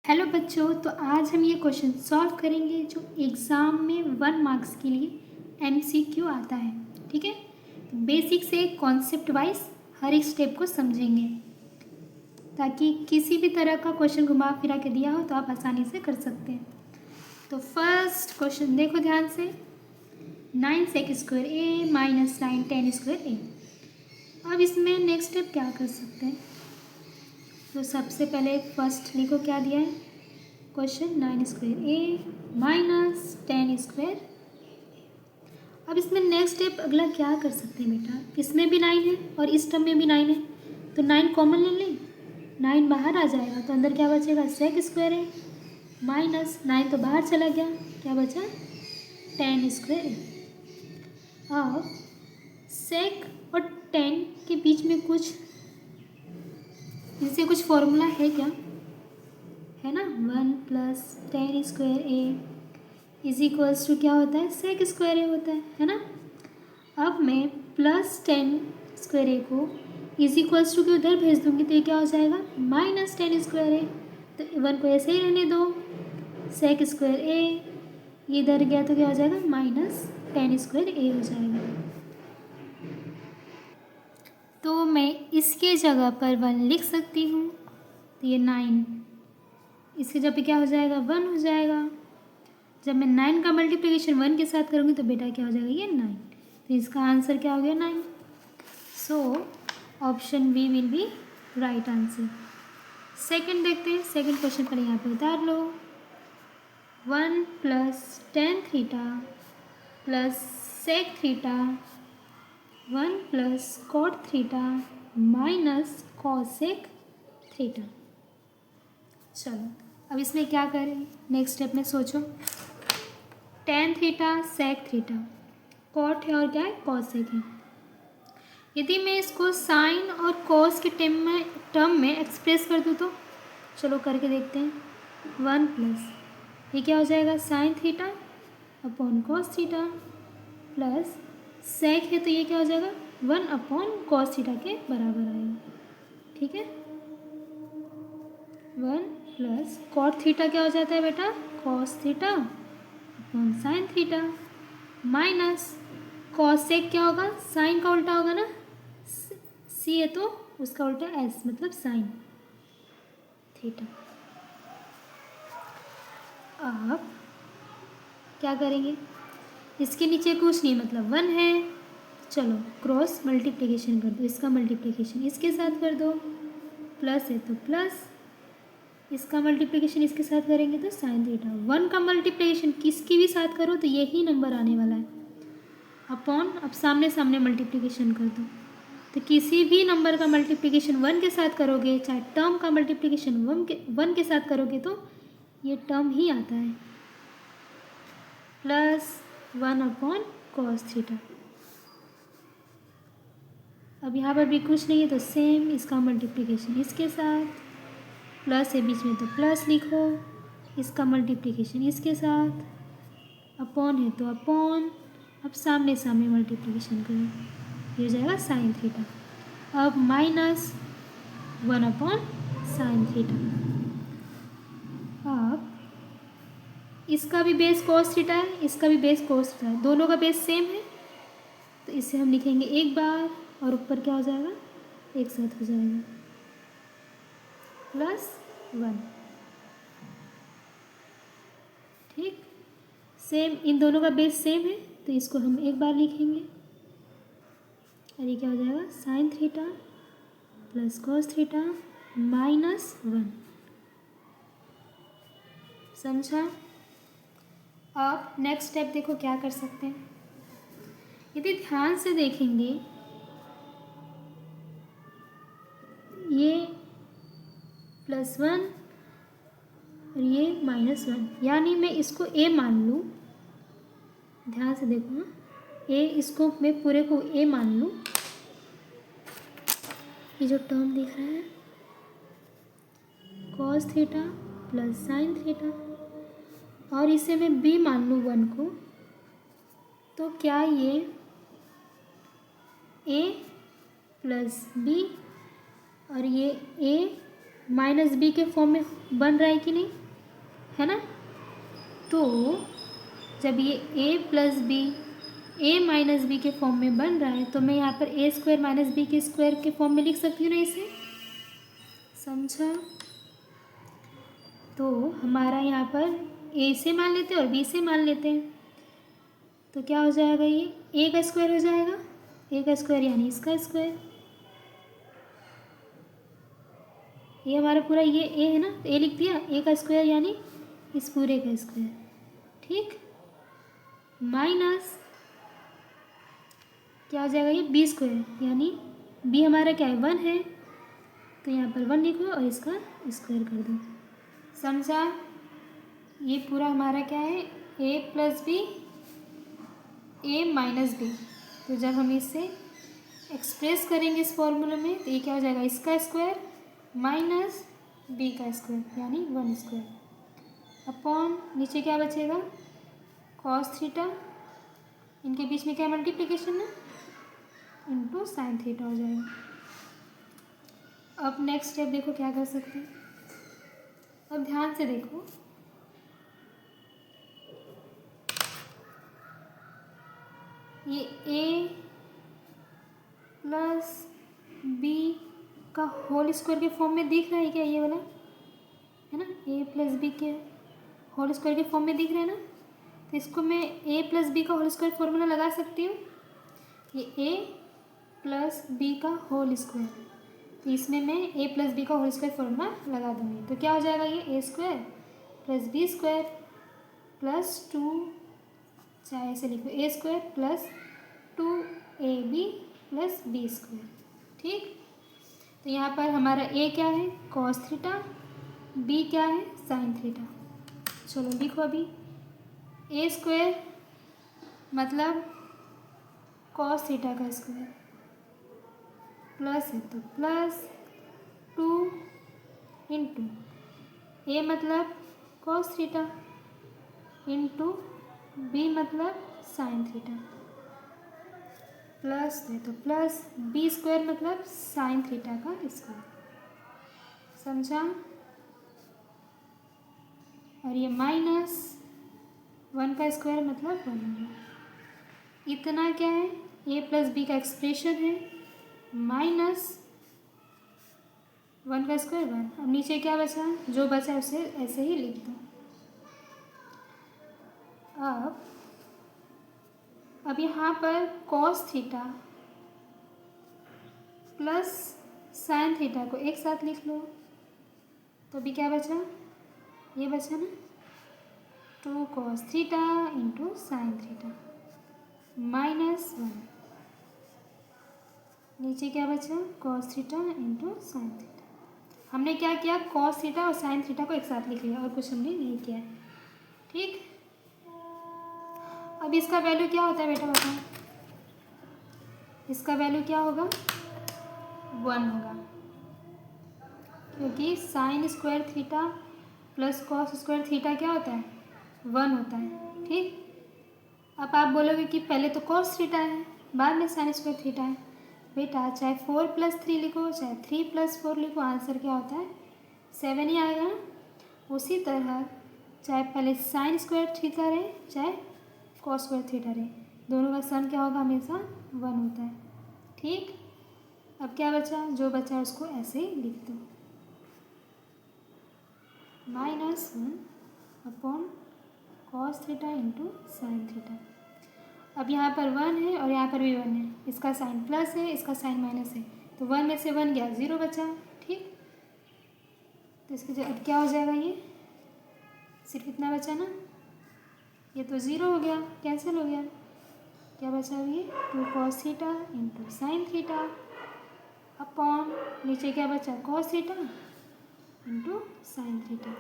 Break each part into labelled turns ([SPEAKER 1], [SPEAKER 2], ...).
[SPEAKER 1] Hello बच्चों, तो आज हम ये क्वेश्चन सॉल्व करेंगे जो एग्ज़ाम में 1 मार्क्स के लिए एमसीक्यू आता है। ठीक है, तो बेसिक से कॉन्सेप्ट वाइज हर एक स्टेप को समझेंगे ताकि किसी भी तरह का क्वेश्चन घुमा फिरा के दिया हो तो आप आसानी से कर सकते हैं। तो फर्स्ट क्वेश्चन देखो ध्यान से, 9 सेक स्क्वायर ए माइनस 9 10 स्क्वायर ए। अब इसमें नेक्स्ट स्टेप क्या कर सकते हैं? तो सबसे पहले फर्स्ट लिखो क्या दिया है क्वेश्चन, 9 स्क्वायर ए माइनस 10 स्क्वायर। अब इसमें नेक्स्ट स्टेप अगला क्या कर सकते हैं बेटा, इसमें भी 9 है और इस टर्म में भी 9 है, तो 9 कॉमन ले लें, 9 बाहर आ जाएगा तो अंदर क्या बचेगा, सेक स्क्वायर है माइनस 9 तो बाहर चला गया, क्या बचा 10 स्क्वायर है। अब सेक और 10 के बीच में कुछ इनसे कुछ फॉर्मूला है क्या, है ना, 1 plus 10 square A is equals to क्या होता है, सेक स्क्वायर ए होता है ना। अब मैं प्लस 10 स्क्वायर ए को इज इक्वल्स टू के उधर भेज दूंगी तो ये क्या हो जाएगा, माइनस 10 स्क्वायर ए। तो 1 को ऐसे ही रहने दो, सेक स्क्वायर ए ये इधर गया तो क्या हो जाएगा, माइनस 10 स्क्वायर ए हो जाएगा। तो मैं इसके जगह पर 1 लिख सकती हूँ, तो ये 9 इसके जगह पे क्या हो जाएगा, 1 हो जाएगा। जब मैं 9 का मल्टीप्लिकेशन 1 के साथ करूँगी तो बेटा क्या हो जाएगा, ये 9। तो इसका आंसर क्या हो गया, 9। So option B will be right answer. Second देखते हैं, सेकंड क्वेश्चन पर यहाँ पे उतार लो, 1 plus 10 theta plus sec theta 1 plus cot theta minus cosec theta. चलो अब इसमें क्या करें, नेक्स्ट स्टेप में सोचो, ten theta sec theta cot है और क्या है, कॉसेक है। यदि मैं इसको साइन और कॉस के टर्म में एक्सप्रेस कर दूँ तो चलो करके देखते हैं, 1 प्लस ये क्या हो जाएगा, sine theta upon cos theta plus sec है तो ये क्या हो जाएगा, 1 अपॉन कॉस थीटा के बराबर आएगा। ठीक है, 1 प्लस कॉट थीटा क्या हो जाता है बेटा, cos theta upon sine theta minus cos sec क्या होगा, साइन का उल्टा होगा ना, सी है तो उसका उल्टा एस मतलब साइन थीटा। अब क्या करेंगे, इसके नीचे कुछ नहीं मतलब 1 है, चलो क्रॉस मल्टीप्लिकेशन कर दो, इसका मल्टीप्लिकेशन इसके साथ कर दो, प्लस है तो प्लस, इसका मल्टीप्लिकेशन इसके साथ करेंगे तो साइन थीटा। 1 का मल्टीप्लिकेशन किसकी भी साथ करो तो यही नंबर आने वाला है, अपॉन अब सामने सामने मल्टीप्लिकेशन कर दो, तो किसी भी नंबर का मल्टीप्लिकेशन 1 के साथ करोगे, चाहे टर्म का मल्टीप्लिकेशन 1 के साथ करोगे तो ये टर्म ही आता है, प्लस 1 अपॉन कॉस थीटा। अब यहाँ पर भी कुछ नहीं है तो सेम इसका मल्टीप्लिकेशन इसके साथ, प्लस है बीच में तो प्लस लिखो, इसका मल्टीप्लिकेशन इसके साथ, अपॉन है तो अपॉन, अब सामने सामने मल्टीप्लिकेशन करो, ये हो जाएगा साइन थीटा। अब माइनस 1 अपॉन साइन थीटा। अब इसका भी बेस कॉस थीटा है, इसका भी बेस कॉस थीटा है, दोनों का बेस सेम है तो इसे हम लिखेंगे एक बार और ऊपर क्या हो जाएगा, एक साथ हो जाएगा, प्लस 1। ठीक, सेम इन दोनों का बेस सेम है तो इसको हम एक बार लिखेंगे और ये क्या हो जाएगा, sine theta plus cos theta minus 1। समझा। अब नेक्स्ट स्टेप देखो क्या कर सकते हैं, यदि ध्यान से देखेंगे ये +1 और ये -1, यानी मैं इसको a मान लूँ, ध्यान से देखो ना, a इसको मैं पूरे को a मान लूँ, ये जो टर्म दिख रहा है cos theta plus sine theta, और इसे मैं b मान लूँ 1 को, तो क्या ये a प्लस b और ये a माइनस बी के फॉर्म में बन रहा है कि नहीं, है ना। तो जब ये ए plus B A minus B के फॉर्म में बन रहा है तो मैं यहाँ पर ए स्क्वायर माइनस बी के स्क्वायर के फॉर्म में लिख सकती हूँ ना इसे, समझा। तो हमारा यहाँ पर ए से मान लेते हैं और बी से मान लेते हैं, तो क्या हो जाएगा, ये ए का स्क्वायर हो जाएगा, ए का स्क्वायर यानी इसका स्क्वायर, ये हमारा पूरा ये ए है ना, तो ए लिख दिया, ए का स्क्वायर यानी इस पूरे का स्क्वायर, ठीक। माइनस क्या हो जाएगा, ये बी स्क्वायर यानी बी हमारा क्या है, 1 है, तो यहाँ पर 1 लिखो और इसका स्क्वायर कर दो, समझा। ये पूरा हमारा क्या है, ए plus B A minus B, तो जब हम इसे एक्सप्रेस करेंगे इस फॉर्मूले में तो ये क्या हो जाएगा, इसका स्क्वायर माइनस बी का स्क्वायर यानी 1 स्क्वायर अपॉन नीचे क्या बचेगा, कॉस थीटा, इनके बीच में क्या मल्टीप्लिकेशन है, इंटू साइन थीटा हो जाएगा। अब नेक्स्ट स्टेप देखो क्या कर सकते हैं, अब ध्यान से देखो, ये ए प्लस बी का होल स्क्वायर के फॉर्म में दिख रहा है क्या, ये वाला है ना, ए प्लस बी के होल स्क्वायर के फॉर्म में दिख रहा है ना, तो इसको मैं ए प्लस बी का होल स्क्वायर फॉर्मूला लगा सकती हूँ, ये ए प्लस बी का होल स्क्वायर, तो इसमें मैं ए प्लस बी का होल स्क्वायर फॉर्मूला लगा दूँगी, तो क्या हो जाएगा, ये A square plus B square plus 2, चाहे ऐसे लिखो, A square plus 2ab plus B square, ठीक। तो यहाँ पर हमारा ए क्या है, कॉस थीटा, बी क्या है, साइन थीटा। चलो लिखो अभी, ए स्क्वायर मतलब कॉस थीटा का स्क्वायर, प्लस है तो प्लस 2 इंटू ए मतलब कॉस थीटा इंटू बी मतलब साइन थीटा, प्लस है तो प्लस बी स्क्वायर मतलब साइन थीटा का स्क्वायर, समझा। और ये माइनस 1 का स्क्वायर मतलब 1 होगा, इतना क्या है, ए प्लस बी का एक्सप्रेशन है, माइनस 1 का स्क्वायर 1, अब नीचे क्या बचा, जो बचा उसे ऐसे ही लिख दो। अब यहाँ पर cos theta plus sine theta को एक साथ लिख लो, तो अभी क्या बचा, ये बचा ना, 2 cos theta into sine theta minus 1, नीचे क्या बचा, cos theta into sine theta. हमने क्या किया, कॉस थीटा और साइन थीटा को एक साथ लिख लिया और कुछ हमने नहीं किया, ठीक। अब इसका वैल्यू क्या होता है बेटा बताओ, इसका वैल्यू क्या होगा, 1 होगा, क्योंकि sine square theta plus cos square theta क्या होता है, 1 होता है, ठीक। अब आप बोलोगे कि पहले तो कॉस थीटा है बाद में साइन स्क्वायर थीटा है, बेटा चाहे 4 + 3 लिखो चाहे 3 + 4 लिखो, आंसर क्या होता है 7 ही आएगा ना। उसी तरह चाहे पहले साइन स्क्वायर थीटा रहे चाहे कॉस स्क्वायर थीटा रहे, दोनों का सम क्या होगा, हमेशा 1 होता है, ठीक। अब क्या बचा, जो बचा उसको ऐसे ही लिख दो, -1 upon cos theta into sine theta. अब यहाँ पर 1 है और यहाँ पर भी 1 है, इसका साइन प्लस है इसका साइन माइनस है, तो 1 में से 1 गया 0 बचा, ठीक। तो इसके जो अब क्या हो जाएगा, ये सिर्फ इतना बचा ना, ये तो 0 हो गया, कैंसिल हो गया, क्या बचा अब ये 2 cos theta into sine theta upon नीचे क्या बचा, cos theta into sine theta.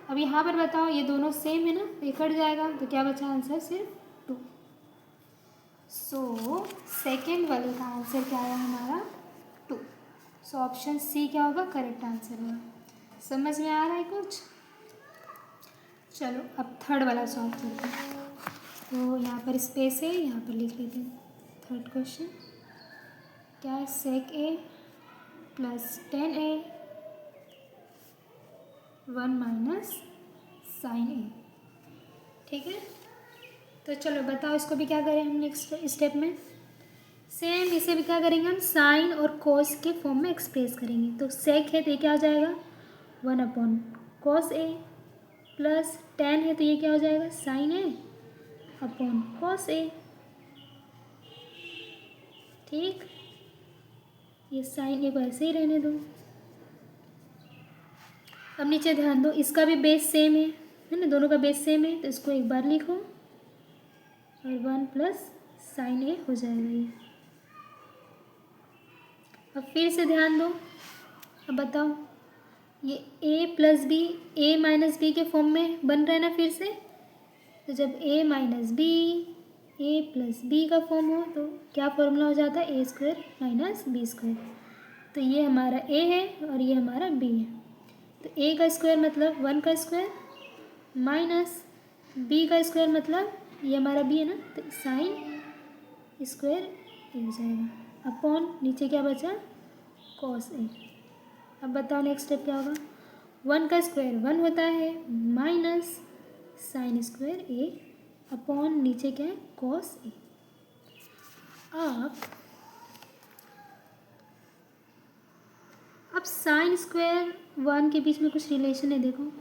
[SPEAKER 1] अब यहाँ पर बताओ ये दोनों सेम है ना, ये कट जाएगा, तो क्या बचा आंसर सिर्फ 2। सो सेकेंड वाले का आंसर क्या आया हमारा 2। सो ऑप्शन सी क्या होगा, करेक्ट आंसर होगा। समझ में आ रहा है कुछ। चलो अब थर्ड वाला सॉल्व करते हैं। तो यहाँ पर स्पेस है, यहाँ पर लिख लेते हैं थर्ड क्वेश्चन। क्या है, sec a + 10a 1 minus sign ए। ठीक है, तो चलो बताओ इसको भी क्या करें हम नेक्स्ट स्टेप में। सेम इसे भी क्या करेंगे हम साइन और कोस के फॉर्म में एक्सप्रेस करेंगे। तो सेक है तो ये क्या हो जाएगा 1 अपॉन कोस ए, प्लस टेन है तो ये क्या हो जाएगा साइन ए अपॉन कोस ए। ठीक, ये साइन ए को ऐसे ही रहने दो। अब नीचे ध्यान दो, इसका भी बेस सेम है ना, दोनों का बेस सेम है, तो इसको एक बार लिखो और 1 प्लस साइन ए हो जाएगा ये। अब फिर से ध्यान दो, अब बताओ ये a plus B, A minus B के फॉर्म में बन रहा है ना फिर से। तो जब a minus B A plus B का फॉर्म हो तो क्या फॉर्मूला हो जाता है A square minus B square. तो ये हमारा a है और ये हमारा b है। तो a का स्क्वायर मतलब 1 का स्क्वायर माइनस b का स्क्वायर मतलब ये हमारा b है ना, तो साइन स्क्वायर ए हो जाएगा अपॉन नीचे क्या बचा कॉस ए। अब बताओ नेक्स्ट स्टेप क्या होगा। 1 का स्क्वायर 1 होता है माइनस साइन स्क्वायर ए अपॉन नीचे क्या है कॉस ए। अब साइन स्क्वायर 1 के बीच में कुछ रिलेशन है, देखो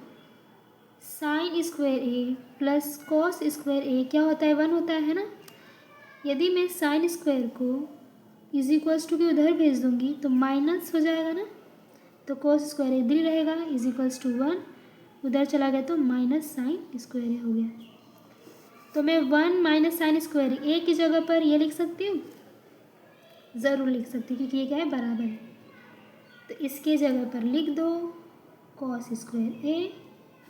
[SPEAKER 1] साइन स्क्वायर ए प्लस कॉस स्क्वायर ए क्या होता है 1 होता है ना। यदि मैं साइन स्क्वायर को इज इक्वल्स टू के उधर भेज दूंगी तो माइनस हो जाएगा ना, तो कोस स्क्वायर इधर ही रहेगा इज इक्वल्स टू 1, उधर चला गया तो माइनस साइन स्क्वायर हो गया। तो मैं 1 माइनस साइन स्क्वायर ए की जगह पर ये लिख सकती हूँ, ज़रूर लिख सकती हूँ क्योंकि ये क्या है बराबर है। तो इसके जगह पर लिख दो कॉस स्क्वायर ए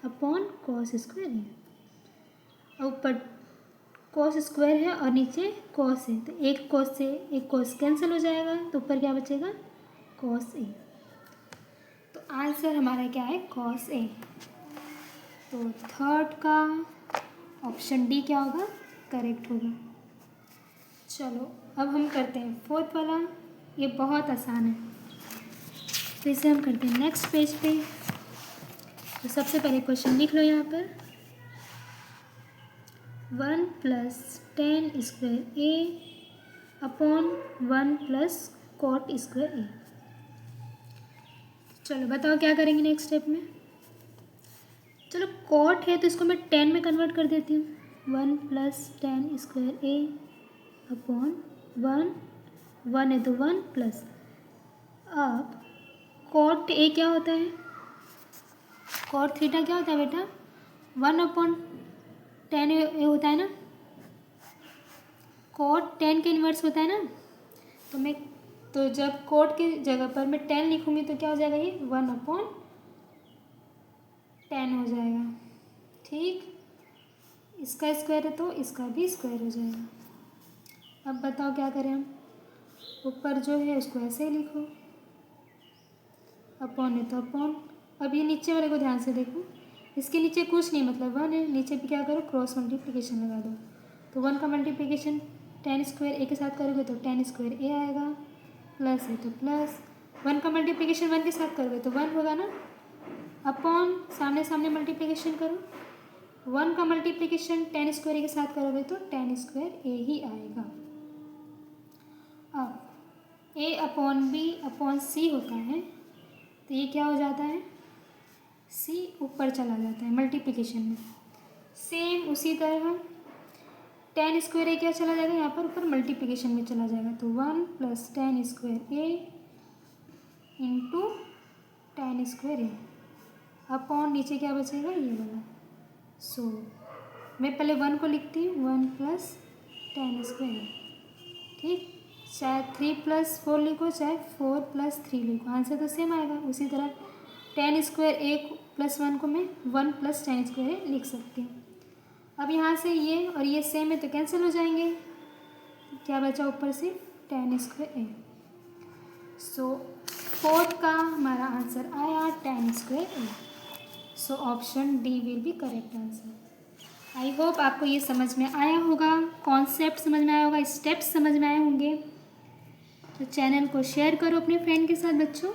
[SPEAKER 1] अपॉन कॉस स्क्वायर ए। ऊपर कॉस स्क्वायर है और नीचे कॉस है, तो एक कॉस से एक कॉस कैंसिल हो जाएगा, तो ऊपर क्या बचेगा कॉस ए। तो आंसर हमारा क्या है कॉस ए। तो थर्ड का ऑप्शन डी क्या होगा करेक्ट होगा। चलो अब हम करते हैं फोर्थ वाला, ये बहुत आसान है, तो इसे हम करते हैं नेक्स्ट पेज पे। तो सबसे पहले क्वेश्चन लिख लो यहाँ पर 1 प्लस टेन स्क्वायर ए अपॉन 1 प्लस कॉट स्क्वायर ए। चलो बताओ क्या करेंगे नेक्स्ट स्टेप में। चलो कॉट है तो इसको मैं 10 में कन्वर्ट कर देती हूँ। 1 प्लस टेन स्क्वायर ए अपॉन 1 है तो 1 प्लस, अब कॉट ए क्या होता है, कॉट थीटा क्या होता है बेटा 1 अपॉन 10 ए होता है ना, कॉट 10 के इन्वर्स होता है ना। तो जब कॉट की जगह पर मैं 10 लिखूँगी तो क्या हो जाएगा ये 1 अपॉन 10 हो जाएगा। ठीक, इसका स्क्वायर है तो इसका भी स्क्वायर हो जाएगा। अब बताओ क्या करें हम, ऊपर जो है उसको ऐसे ही लिखो, अपॉन है तो अपॉन। अब ये नीचे वाले को ध्यान से देखो, इसके नीचे कुछ नहीं मतलब 1 है, नीचे भी क्या करो क्रॉस मल्टीप्लिकेशन लगा दो। तो 1 का मल्टीप्लिकेशन 10 स्क्वायर ए के साथ करोगे तो 10 स्क्वायर ए आएगा, प्लस है तो प्लस, 1 का मल्टीप्लिकेशन 1 के साथ करोगे तो 1 होगा ना, अपॉन सामने सामने मल्टीप्लिकेशन करो, 1 का मल्टीप्लिकेशन 10 स्क्वायर ए के साथ करोगे तो 10 स्क्वायर ए ही आएगा। अब ए अपॉन बी अपॉन सी होता है, तो ये क्या हो जाता है सी ऊपर चला जाता है मल्टीप्लिकेशन में। सेम उसी तरह 10 स्क्वायर ए क्या चला जाएगा यहाँ पर ऊपर मल्टीप्लिकेशन में चला जाएगा, तो 1 प्लस 10 स्क्वायर ए इंटू 10 स्क्वायर ए अपॉन नीचे क्या बचेगा ये वाला। सो मैं पहले 1 को लिखती हूँ 1 प्लस 10 स्क्वायर ए। ठीक, चाहे 3 प्लस 4 लिखो चाहे 4 प्लस 3 लिखो, आंसर तो सेम आएगा। उसी तरह 10 स्क्वायर ए प्लस 1 को मैं 1 प्लस 10 स्क्वायर ए लिख सकती हूँ। अब यहाँ से ये और ये सेम है तो कैंसिल हो जाएंगे, क्या बचा ऊपर से 10 स्क्वायर ए। सो फोर्थ का हमारा आंसर आया 10 square A. So option D will be correct answer. I hope आपको ये समझ में आया होगा, कॉन्सेप्ट समझ में आया होगा, स्टेप्स समझ में आए होंगे। तो चैनल को शेयर करो अपने फ्रेंड के साथ बच्चों।